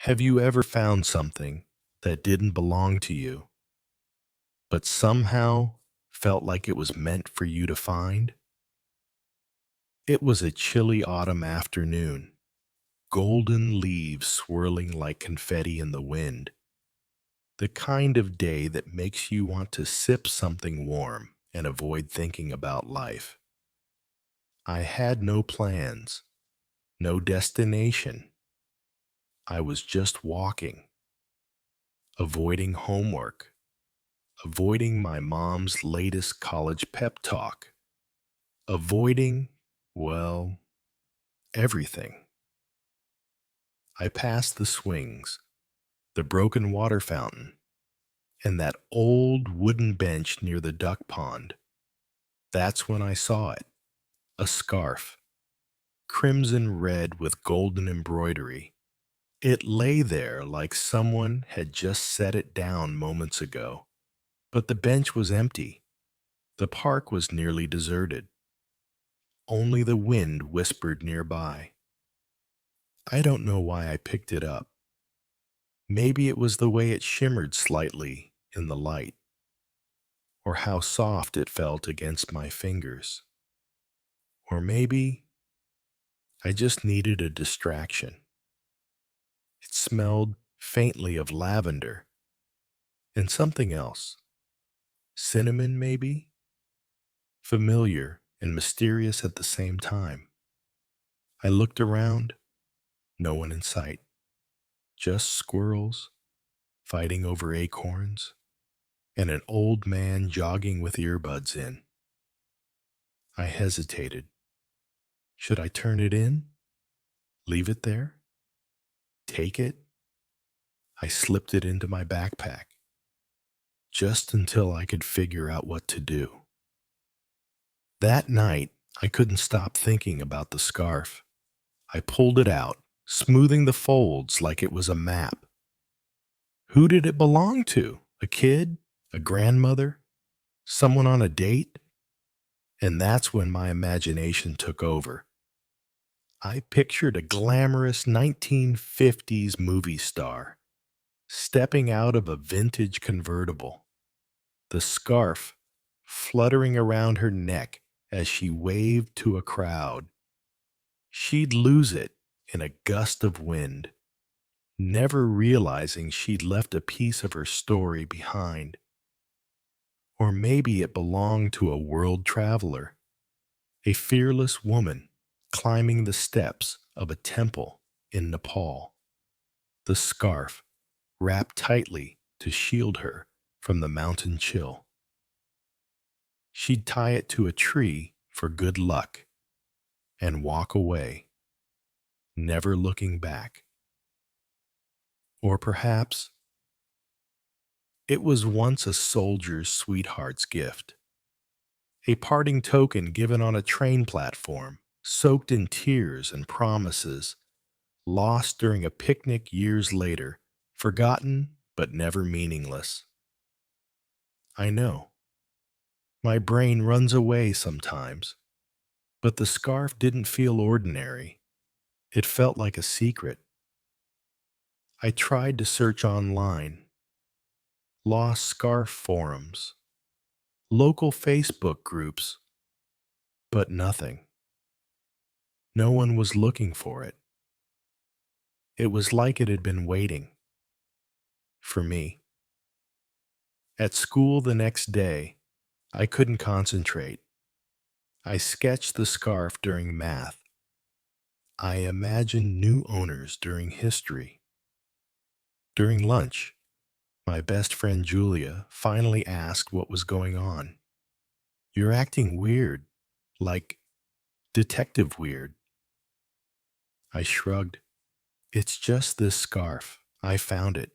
Have you ever found something that didn't belong to you, but somehow felt like it was meant for you to find? It was a chilly autumn afternoon, golden leaves swirling like confetti in the wind, the kind of day that makes you want to sip something warm and avoid thinking about life. I had no plans, no destination. I was just walking, avoiding homework, avoiding my mom's latest college pep talk, avoiding, well, everything. I passed the swings, the broken water fountain, and that old wooden bench near the duck pond. That's when I saw it, a scarf, crimson red with golden embroidery. It lay there like someone had just set it down moments ago, but the bench was empty. The park was nearly deserted. Only the wind whispered nearby. I don't know why I picked it up. Maybe it was the way it shimmered slightly in the light, or how soft it felt against my fingers. Or maybe I just needed a distraction. It smelled faintly of lavender and something else. Cinnamon, maybe? Familiar and mysterious at the same time. I looked around, no one in sight. Just squirrels fighting over acorns and an old man jogging with earbuds in. I hesitated. Should I turn it in? Leave it there? Take it? I slipped it into my backpack, just until I could figure out what to do. That night, I couldn't stop thinking about the scarf. I pulled it out, smoothing the folds like it was a map. Who did it belong to? A kid? A grandmother? Someone on a date? And that's when my imagination took over. I pictured a glamorous 1950s movie star stepping out of a vintage convertible, the scarf fluttering around her neck as she waved to a crowd. She'd lose it in a gust of wind, never realizing she'd left a piece of her story behind. Or maybe it belonged to a world traveler, a fearless woman climbing the steps of a temple in Nepal, the scarf wrapped tightly to shield her from the mountain chill. She'd tie it to a tree for good luck and walk away, never looking back. Or perhaps it was once a soldier's sweetheart's gift, a parting token given on a train platform, soaked in tears and promises, lost during a picnic years later, forgotten but never meaningless. I know. My brain runs away sometimes, but the scarf didn't feel ordinary. It felt like a secret. I tried to search online, lost scarf forums, local Facebook groups, but nothing. No one was looking for it. It was like it had been waiting for me. At school the next day, I couldn't concentrate. I sketched the scarf during math. I imagined new owners during history. During lunch, my best friend Julia finally asked what was going on. You're acting weird, like detective weird. I shrugged. It's just this scarf. I found it,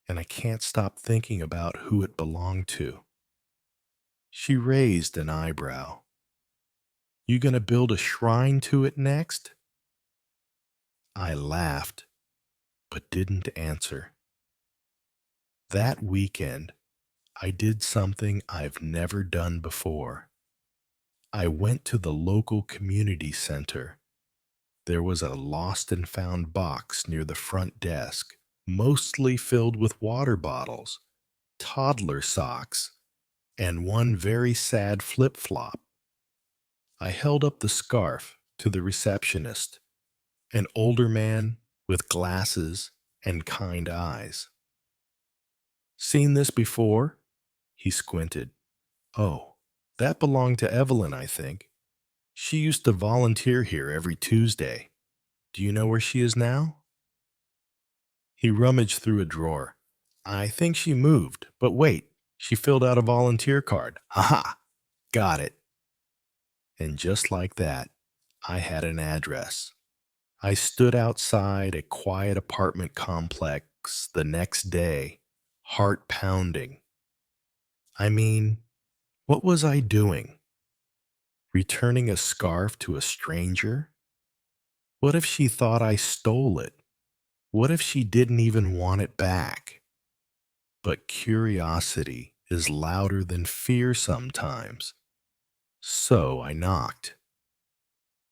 and I can't stop thinking about who it belonged to. She raised an eyebrow. You gonna build a shrine to it next? I laughed, but didn't answer. That weekend, I did something I've never done before. I went to the local community center. There was a lost and found box near the front desk, mostly filled with water bottles, toddler socks, and one very sad flip-flop. I held up the scarf to the receptionist, an older man with glasses and kind eyes. "Seen this before?" He squinted. "Oh, that belonged to Evelyn, I think. She used to volunteer here every Tuesday. Do you know where she is now?" He rummaged through a drawer. "I think she moved, but wait, she filled out a volunteer card. Haha, got it." And just like that, I had an address. I stood outside a quiet apartment complex the next day, heart pounding. I mean, what was I doing? Returning a scarf to a stranger? What if she thought I stole it? What if she didn't even want it back? But curiosity is louder than fear sometimes. So I knocked.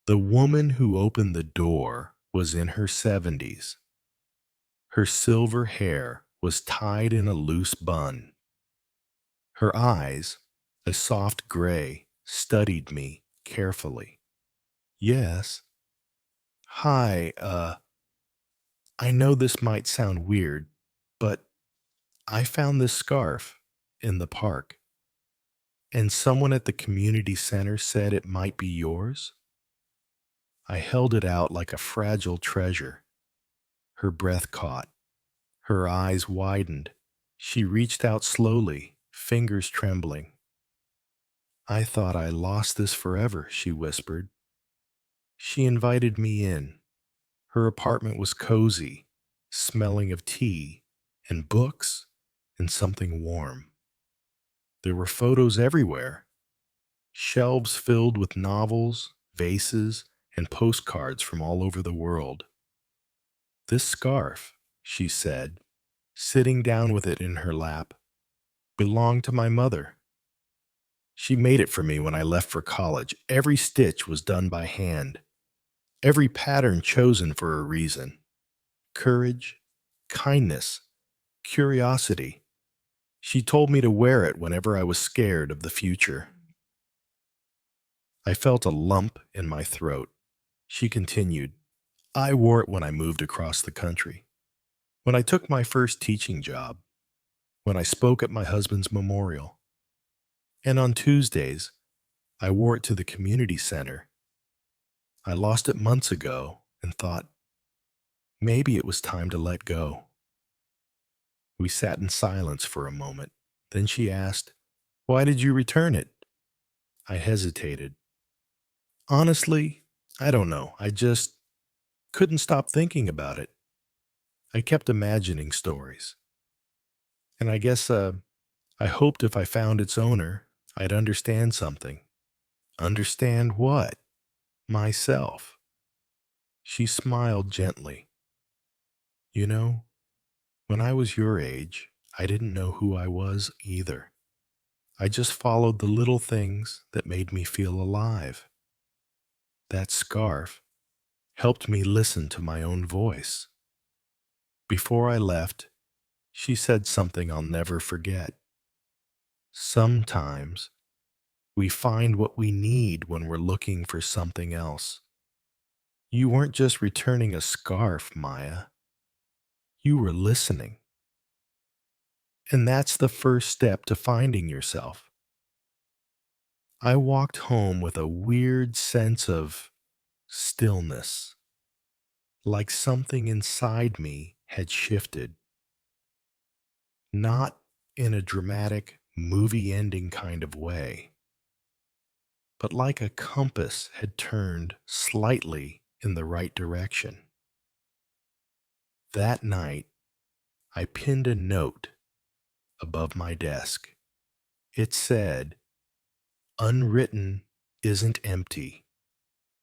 The woman who opened the door was in her 70s. Her silver hair was tied in a loose bun. Her eyes, a soft gray, studied me carefully. "Yes. Hi, I know this might sound weird, but I found this scarf in the park, and someone at the community center said it might be yours." I held it out like a fragile treasure. Her breath caught. Her eyes widened. She reached out slowly, fingers trembling. "I thought I lost this forever," she whispered. She invited me in. Her apartment was cozy, smelling of tea and books and something warm. There were photos everywhere, shelves filled with novels, vases, and postcards from all over the world. "This scarf," she said, sitting down with it in her lap, "belonged to my mother. She made it for me when I left for college. Every stitch was done by hand, every pattern chosen for a reason. Courage, kindness, curiosity. She told me to wear it whenever I was scared of the future." I felt a lump in my throat. She continued, "I wore it when I moved across the country, when I took my first teaching job, when I spoke at my husband's memorial. And on Tuesdays, I wore it to the community center. I lost it months ago and thought maybe it was time to let go." We sat in silence for a moment. Then she asked, "Why did you return it?" I hesitated. "Honestly, I don't know. I just couldn't stop thinking about it. I kept imagining stories. And I guess I hoped if I found its owner, I'd understand something." "Understand what?" "Myself." She smiled gently. "You know, when I was your age, I didn't know who I was either. I just followed the little things that made me feel alive. That scarf helped me listen to my own voice." Before I left, she said something I'll never forget. "Sometimes we find what we need when we're looking for something else. You weren't just returning a scarf, Maya. You were listening. And that's the first step to finding yourself." I walked home with a weird sense of stillness, like something inside me had shifted. Not in a dramatic, movie ending kind of way, but like a compass had turned slightly in the right direction. That night, I pinned a note above my desk. It said, "Unwritten isn't empty.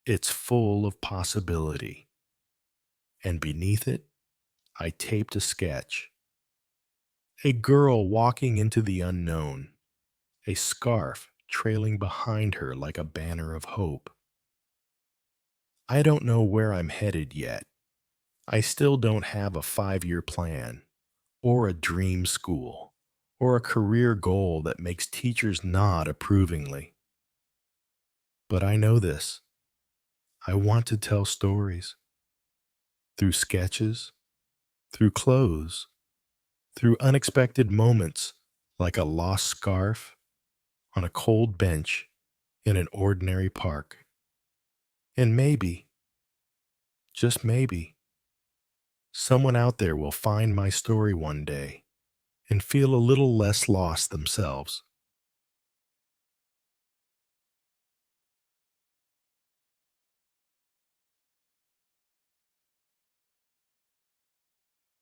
It's full of possibility." And beneath it, I taped a sketch. A girl walking into the unknown, a scarf trailing behind her like a banner of hope. I don't know where I'm headed yet. I still don't have a 5 year plan, or a dream school, or a career goal that makes teachers nod approvingly. But I know this. I want to tell stories through sketches, through clothes, through unexpected moments like a lost scarf on a cold bench in an ordinary park. And maybe, just maybe, someone out there will find my story one day and feel a little less lost themselves.